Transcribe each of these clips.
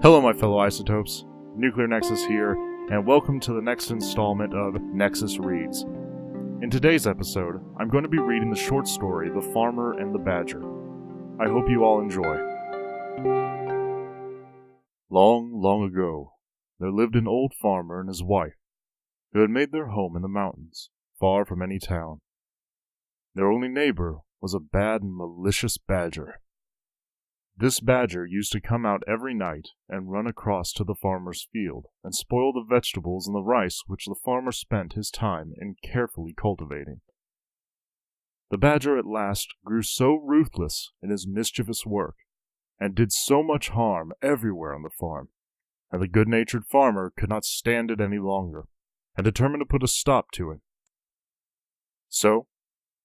Hello my fellow Isotopes, NuclearNexus here, and welcome to the next installment of Nexus Reads. In today's episode, I'm going to be reading the short story, The Farmer and the Badger. I hope you all enjoy. Long, long ago, there lived an old farmer and his wife, who had made their home in the mountains, far from any town. Their only neighbor was a bad and malicious badger. This badger used to come out every night and run across to the farmer's field and spoil the vegetables and the rice which the farmer spent his time in carefully cultivating. The badger at last grew so ruthless in his mischievous work and did so much harm everywhere on the farm, and the good-natured farmer could not stand it any longer and determined to put a stop to it. So,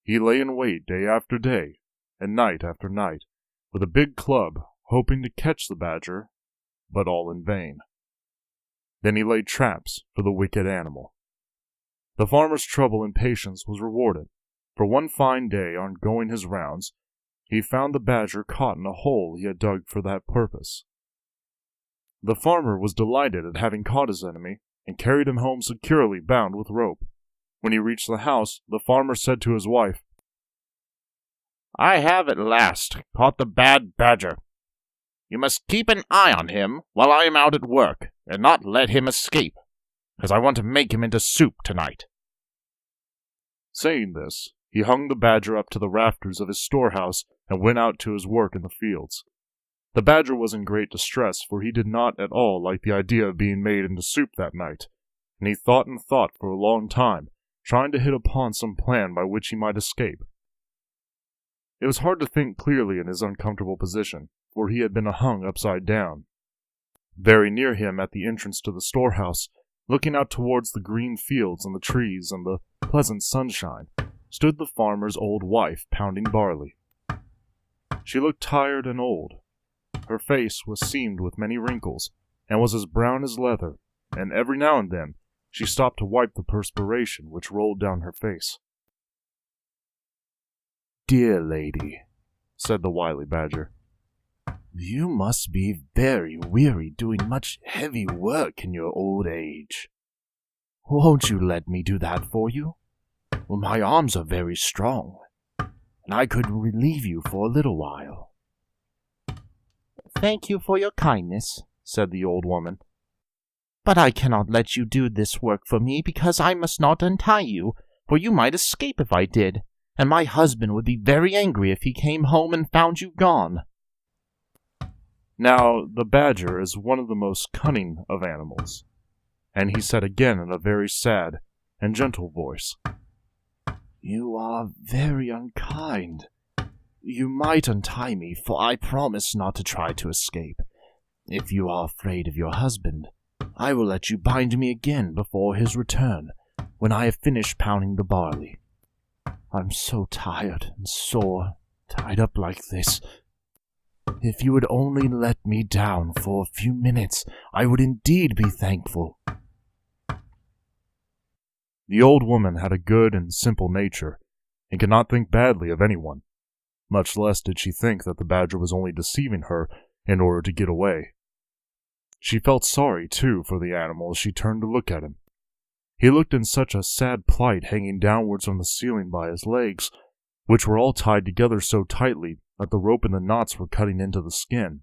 he lay in wait day after day and night after night, with a big club, hoping to catch the badger, but all in vain. Then he laid traps for the wicked animal. The farmer's trouble and patience was rewarded, for one fine day, on going his rounds, he found the badger caught in a hole he had dug for that purpose. The farmer was delighted at having caught his enemy, and carried him home securely bound with rope. When he reached the house, the farmer said to his wife, "I have at last caught the bad badger. You must keep an eye on him while I am out at work, and not let him escape, because I want to make him into soup tonight." Saying this, he hung the badger up to the rafters of his storehouse and went out to his work in the fields. The badger was in great distress, for he did not at all like the idea of being made into soup that night, and he thought and thought for a long time, trying to hit upon some plan by which he might escape. It was hard to think clearly in his uncomfortable position, for he had been hung upside down. Very near him at the entrance to the storehouse, looking out towards the green fields and the trees and the pleasant sunshine, stood the farmer's old wife pounding barley. She looked tired and old. Her face was seamed with many wrinkles, and was as brown as leather, and every now and then she stopped to wipe the perspiration which rolled down her face. "Dear lady," said the wily badger, "you must be very weary doing much heavy work in your old age. Won't you let me do that for you? Well, my arms are very strong, and I could relieve you for a little while." "Thank you for your kindness," said the old woman, "but I cannot let you do this work for me because I must not untie you, for you might escape if I did, and my husband would be very angry if he came home and found you gone." Now, the badger is one of the most cunning of animals, and he said again in a very sad and gentle voice, "You are very unkind. You might untie me, for I promise not to try to escape. If you are afraid of your husband, I will let you bind me again before his return, when I have finished pounding the barley. I'm so tired and sore, tied up like this. If you would only let me down for a few minutes, I would indeed be thankful." The old woman had a good and simple nature, and could not think badly of anyone. Much less did she think that the badger was only deceiving her in order to get away. She felt sorry, too, for the animal as she turned to look at him. He looked in such a sad plight, hanging downwards from the ceiling by his legs, which were all tied together so tightly that the rope and the knots were cutting into the skin.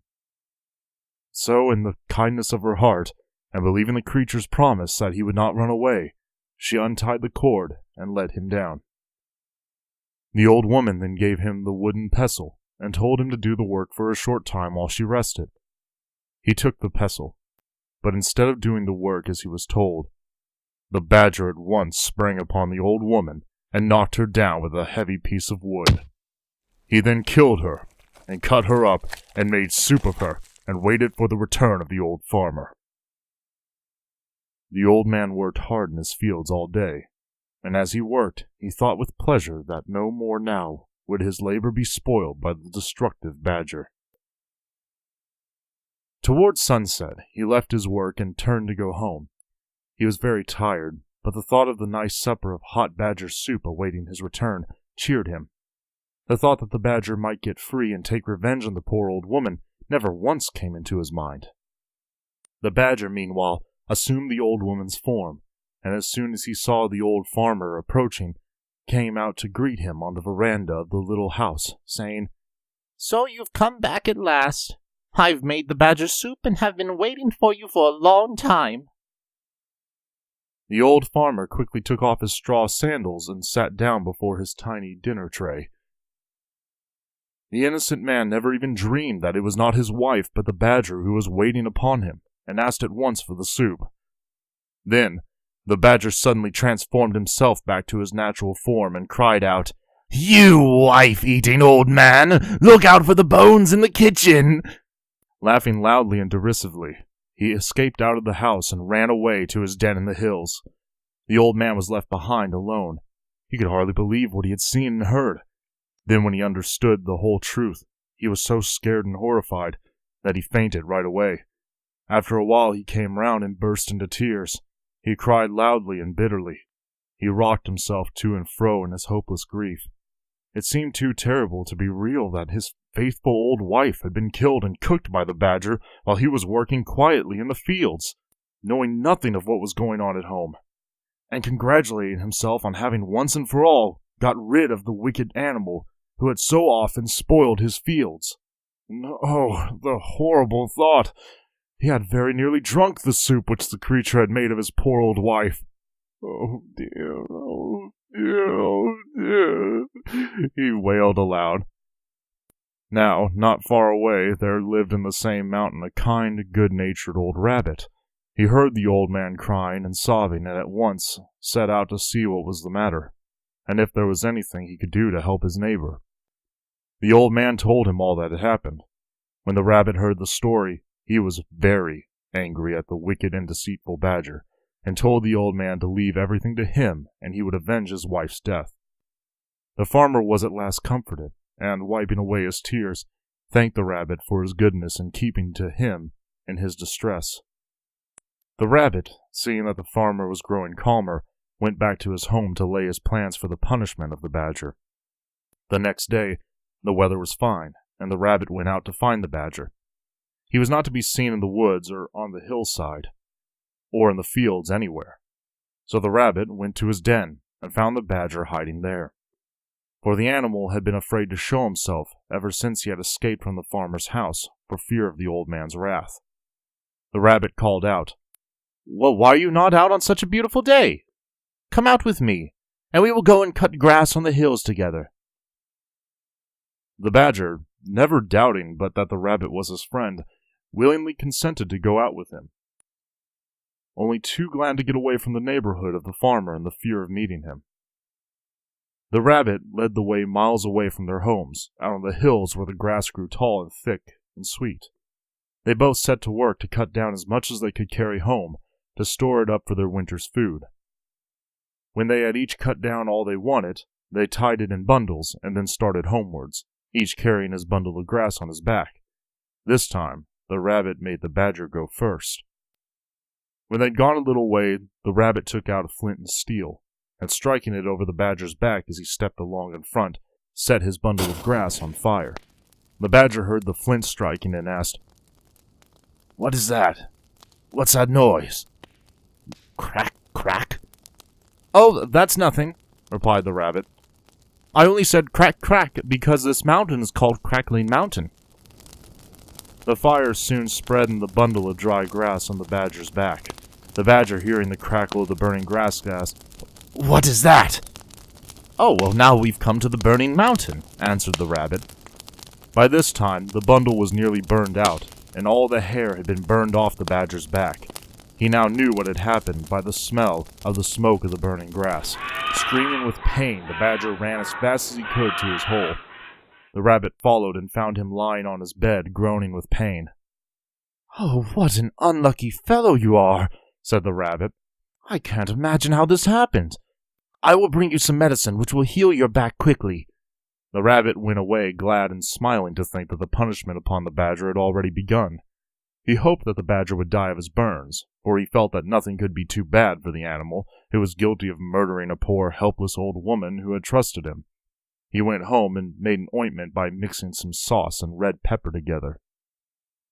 So, in the kindness of her heart, and believing the creature's promise that he would not run away, she untied the cord and let him down. The old woman then gave him the wooden pestle, and told him to do the work for a short time while she rested. He took the pestle, but instead of doing the work as he was told, the badger at once sprang upon the old woman and knocked her down with a heavy piece of wood. He then killed her, and cut her up, and made soup of her, and waited for the return of the old farmer. The old man worked hard in his fields all day, and as he worked, he thought with pleasure that no more now would his labor be spoiled by the destructive badger. Towards sunset, he left his work and turned to go home. He was very tired, but the thought of the nice supper of hot badger soup awaiting his return cheered him. The thought that the badger might get free and take revenge on the poor old woman never once came into his mind. The badger, meanwhile, assumed the old woman's form, and as soon as he saw the old farmer approaching, came out to greet him on the veranda of the little house, saying, "So you've come back at last. I've made the badger soup and have been waiting for you for a long time." The old farmer quickly took off his straw sandals and sat down before his tiny dinner tray. The innocent man never even dreamed that it was not his wife but the badger who was waiting upon him, and asked at once for the soup. Then, the badger suddenly transformed himself back to his natural form and cried out, "You wife-eating old man! Look out for the bones in the kitchen!" Laughing loudly and derisively, he escaped out of the house and ran away to his den in the hills. The old man was left behind alone. He could hardly believe what he had seen and heard. Then when he understood the whole truth, he was so scared and horrified that he fainted right away. After a while he came round and burst into tears. He cried loudly and bitterly. He rocked himself to and fro in his hopeless grief. It seemed too terrible to be real that his faithful old wife had been killed and cooked by the badger while he was working quietly in the fields, knowing nothing of what was going on at home, and congratulating himself on having once and for all got rid of the wicked animal who had so often spoiled his fields. And oh, the horrible thought! He had very nearly drunk the soup which the creature had made of his poor old wife. "Oh dear, oh dear, oh dear," he wailed aloud. Now, not far away, there lived in the same mountain a kind, good-natured old rabbit. He heard the old man crying and sobbing, and at once set out to see what was the matter, and if there was anything he could do to help his neighbor. The old man told him all that had happened. When the rabbit heard the story, he was very angry at the wicked and deceitful badger, and told the old man to leave everything to him, and he would avenge his wife's death. The farmer was at last comforted, and, wiping away his tears, thanked the rabbit for his goodness in keeping to him in his distress. The rabbit, seeing that the farmer was growing calmer, went back to his home to lay his plans for the punishment of the badger. The next day, the weather was fine, and the rabbit went out to find the badger. He was not to be seen in the woods or on the hillside, or in the fields anywhere. So the rabbit went to his den and found the badger hiding there. For the animal had been afraid to show himself ever since he had escaped from the farmer's house for fear of the old man's wrath. The rabbit called out, "Well, why are you not out on such a beautiful day? Come out with me, and we will go and cut grass on the hills together." The badger, never doubting but that the rabbit was his friend, willingly consented to go out with him, only too glad to get away from the neighborhood of the farmer and the fear of meeting him. The rabbit led the way miles away from their homes, out on the hills where the grass grew tall and thick and sweet. They both set to work to cut down as much as they could carry home, to store it up for their winter's food. When they had each cut down all they wanted, they tied it in bundles and then started homewards, each carrying his bundle of grass on his back. This time, the rabbit made the badger go first. When they'd gone a little way, the rabbit took out a flint and steel, and striking it over the badger's back as he stepped along in front, set his bundle of grass on fire. The badger heard the flint striking and asked, "What is that? What's that noise?" "Crack, crack." "Oh, that's nothing," replied the rabbit. "I only said crack, crack because this mountain is called Crackling Mountain." The fire soon spread in the bundle of dry grass on the badger's back. The badger, hearing the crackle of the burning grass, asked, "What is that?" "Oh, well, now we've come to the burning mountain," answered the rabbit. By this time, the bundle was nearly burned out, and all the hair had been burned off the badger's back. He now knew what had happened by the smell of the smoke of the burning grass. Screaming with pain, the badger ran as fast as he could to his hole. The rabbit followed and found him lying on his bed, groaning with pain. "Oh, what an unlucky fellow you are," said the rabbit. "I can't imagine how this happened. I will bring you some medicine which will heal your back quickly." The rabbit went away, glad and smiling to think that the punishment upon the badger had already begun. He hoped that the badger would die of his burns, for he felt that nothing could be too bad for the animal, who was guilty of murdering a poor, helpless old woman who had trusted him. He went home and made an ointment by mixing some sauce and red pepper together.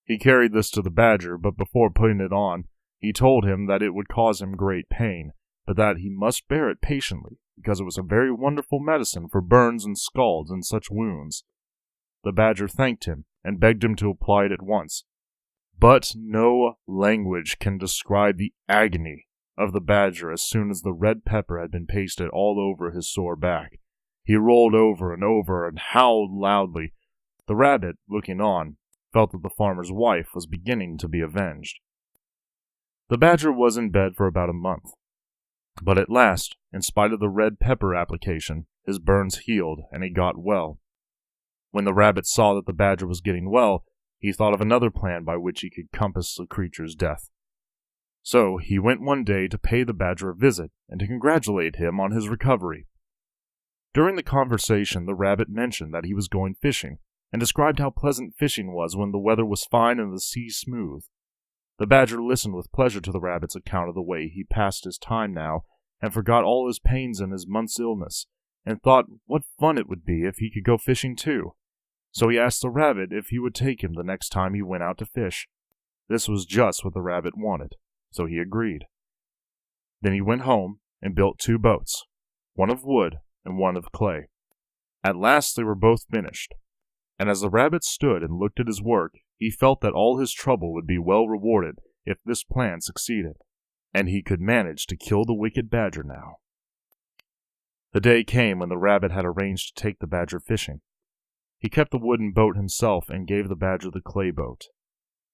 He carried this to the badger, but before putting it on, he told him that it would cause him great pain, but that he must bear it patiently, because it was a very wonderful medicine for burns and scalds and such wounds. The badger thanked him, and begged him to apply it at once. But no language can describe the agony of the badger as soon as the red pepper had been pasted all over his sore back. He rolled over and howled loudly. The rabbit, looking on, felt that the farmer's wife was beginning to be avenged. The badger was in bed for about a month. But at last, in spite of the red pepper application, his burns healed and he got well. When the rabbit saw that the badger was getting well, he thought of another plan by which he could compass the creature's death. So he went one day to pay the badger a visit and to congratulate him on his recovery. During the conversation, the rabbit mentioned that he was going fishing, and described how pleasant fishing was when the weather was fine and the sea smooth. The badger listened with pleasure to the rabbit's account of the way he passed his time now, and forgot all his pains and his month's illness, and thought what fun it would be if he could go fishing too. So he asked the rabbit if he would take him the next time he went out to fish. This was just what the rabbit wanted, so he agreed. Then he went home and built 2 boats, one of wood and one of clay. At last they were both finished, and as the rabbit stood and looked at his work, he felt that all his trouble would be well rewarded if this plan succeeded, and he could manage to kill the wicked badger now. The day came when the rabbit had arranged to take the badger fishing. He kept the wooden boat himself and gave the badger the clay boat.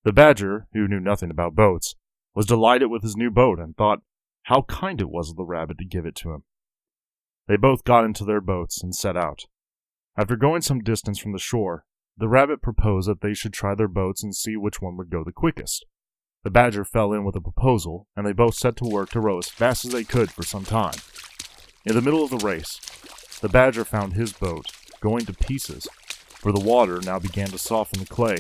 The badger, who knew nothing about boats, was delighted with his new boat and thought how kind it was of the rabbit to give it to him. They both got into their boats and set out. After going some distance from the shore, the rabbit proposed that they should try their boats and see which one would go the quickest. The badger fell in with the proposal, and they both set to work to row as fast as they could for some time. In the middle of the race, the badger found his boat going to pieces, for the water now began to soften the clay.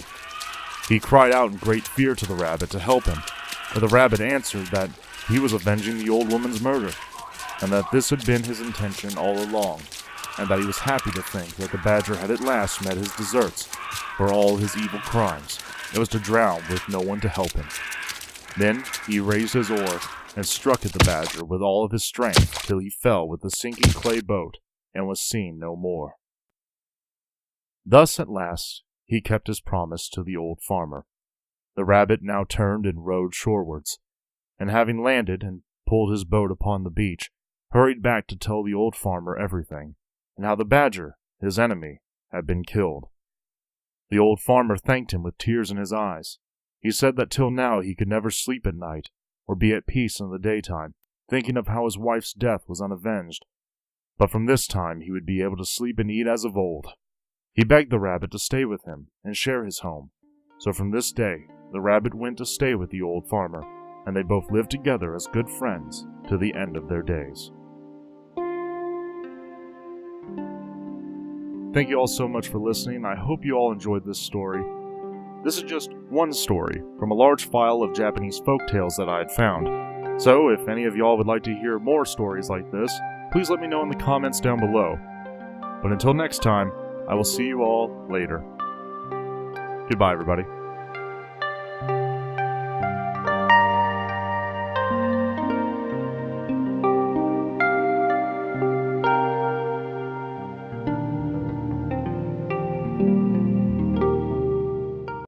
He cried out in great fear to the rabbit to help him, but the rabbit answered that he was avenging the old woman's murder, and that this had been his intention all along, and that he was happy to think that the badger had at last met his deserts for all his evil crimes. It was to drown with no one to help him. Then he raised his oar and struck at the badger with all of his strength till he fell with the sinking clay boat and was seen no more. Thus at last he kept his promise to the old farmer. The rabbit now turned and rowed shorewards, and having landed and pulled his boat upon the beach, hurried back to tell the old farmer everything, and how the badger, his enemy, had been killed. The old farmer thanked him with tears in his eyes. He said that till now he could never sleep at night, or be at peace in the daytime, thinking of how his wife's death was unavenged. But from this time he would be able to sleep and eat as of old. He begged the rabbit to stay with him and share his home. So from this day, the rabbit went to stay with the old farmer, and they both lived together as good friends to the end of their days. Thank you all so much for listening. I hope you all enjoyed this story. This is just one story from a large file of Japanese folktales that I had found. So if any of y'all would like to hear more stories like this, please let me know in the comments down below. But until next time, I will see you all later. Goodbye, everybody. Thank you.